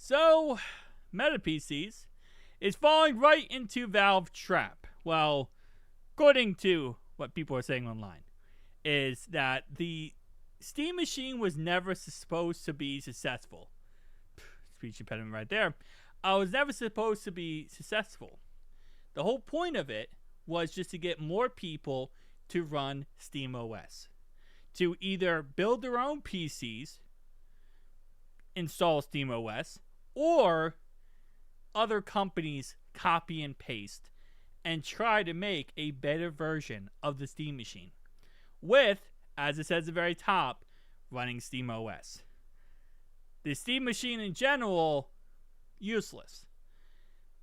So, Meta PCs is falling right into Valve trap. Well, according to what people are saying online, is that the Steam machine was never supposed to be successful. Speech impediment right there. Was never supposed to be successful. The whole point of it was just to get more people to run SteamOS. To either build their own PCs, install SteamOS, or other companies copy and paste and try to make a better version of the Steam machine with, as it says at the very top, running SteamOS. The Steam machine in general, useless.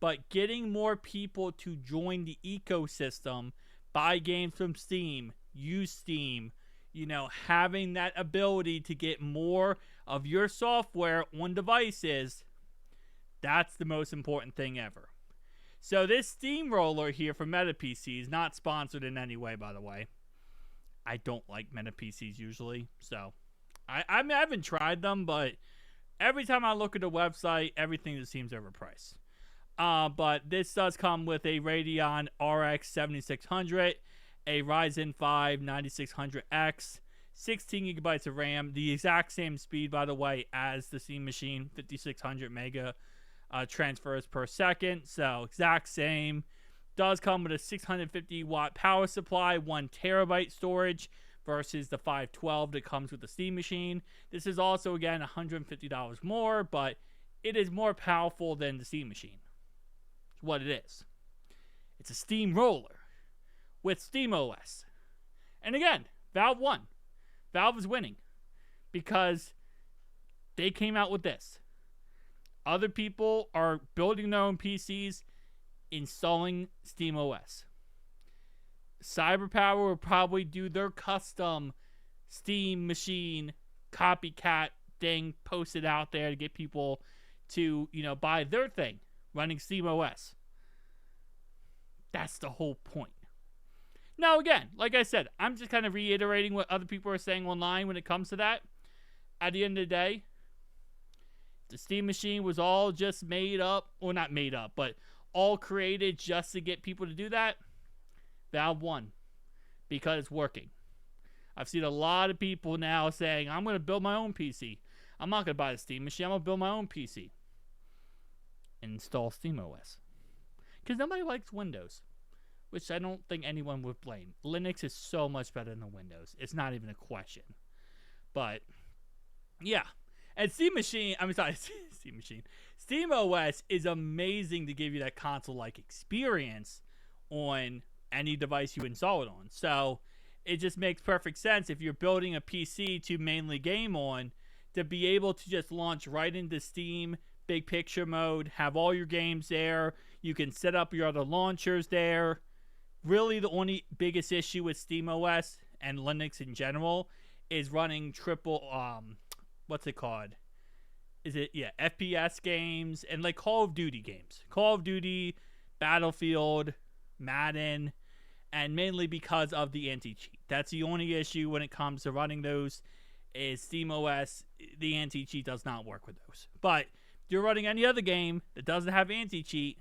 But getting more people to join the ecosystem, buy games from Steam, use Steam, having that ability to get more of your software on devices, that's the most important thing ever. So this steamroller here for Meta PC is not sponsored in any way, by the way. I don't like Meta PCs usually, so I haven't tried them, but every time I look at the website, everything just seems overpriced. But this does come with a Radeon RX 7600, a Ryzen 5 9600X, 16 gigabytes of RAM, the exact same speed, by the way, as the Steam machine, 5600 mega transfers per second, so exact same. Does come with a 650 watt power supply, 1 terabyte storage versus the 512 that comes with the Steam machine. This is also, again, $150 more, but it is more powerful than the Steam machine. It's what it is. It's a steamroller with SteamOS. And again, Valve won. Valve is winning because they came out with this. Other people are building their own PCs, installing SteamOS. CyberPower will probably do their custom Steam machine copycat thing, post it out there to get people to, buy their thing running SteamOS. That's the whole point. Now, again, like I said, I'm just kind of reiterating what other people are saying online when it comes to that. At the end of the day, the Steam machine was all just made up, or not made up, but all created just to get people to do that. Valve won because it's working. I've seen a lot of people now saying, I'm going to build my own PC. I'm not going to buy the Steam machine. I'm going to build my own PC. And install SteamOS. Because nobody likes Windows, which I don't think anyone would blame. Linux is so much better than Windows. It's not even a question. But, yeah. And SteamOS is amazing to give you that console-like experience on any device you install it on. So it just makes perfect sense if you're building a PC to mainly game on, to be able to just launch right into Steam, big picture mode, have all your games there. You can set up your other launchers there. Really, the only biggest issue with SteamOS and Linux in general is running triple, what's it called? FPS games and like Call of Duty games. Call of Duty, Battlefield, Madden, and mainly because of the anti-cheat. That's the only issue when it comes to running those is SteamOS. The anti-cheat does not work with those. But if you're running any other game that doesn't have anti-cheat,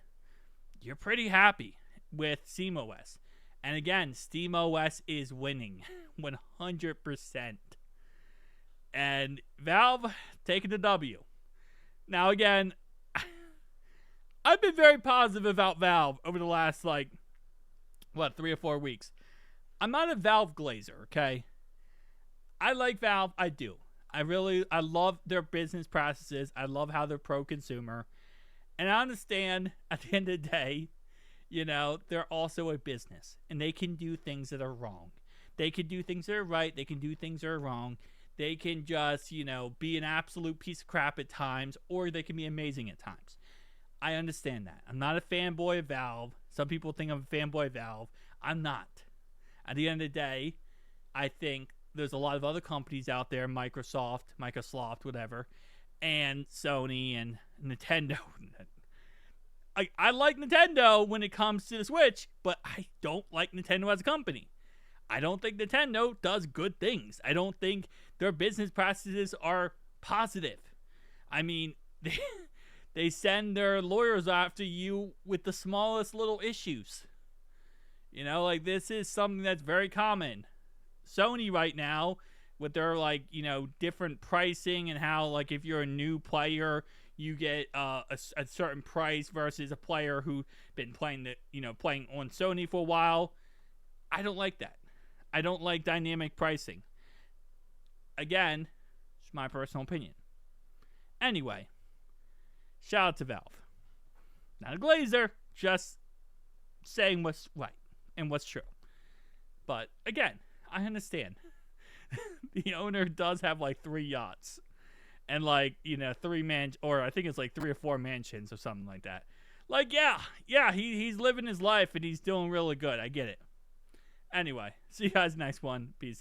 you're pretty happy with SteamOS. And again, SteamOS is winning 100%. And Valve taking the W. Now again, I've been very positive about Valve over the last 3 or 4 weeks. I'm not a Valve glazer, okay? I like Valve, I do. I love their business practices. I love how they're pro-consumer. And I understand at the end of the day, they're also a business. And they can do things that are wrong. They can do things that are right. They can do things that are wrong. They can just, be an absolute piece of crap at times, or they can be amazing at times. I understand that. I'm not a fanboy of Valve. Some people think I'm a fanboy of Valve. I'm not. At the end of the day, I think there's a lot of other companies out there, Microsoft, whatever, and Sony and Nintendo. I like Nintendo when it comes to the Switch, but I don't like Nintendo as a company. I don't think Nintendo does good things. I don't think their business practices are positive. I mean, they send their lawyers after you with the smallest little issues. You know, like, this is something that's very common. Sony right now, with their, like, you know, different pricing and how, like, if you're a new player, you get a certain price versus a player who's been playing playing on Sony for a while. I don't like that. I don't like dynamic pricing. Again, it's my personal opinion. Anyway, shout out to Valve. Not a glazer, just saying what's right and what's true. But again, I understand. The owner does have like 3 yachts and like, 3 or I think it's like 3 or 4 mansions or something like that. Like, yeah, he's living his life and he's doing really good. I get it. Anyway, see you guys next one. Peace out.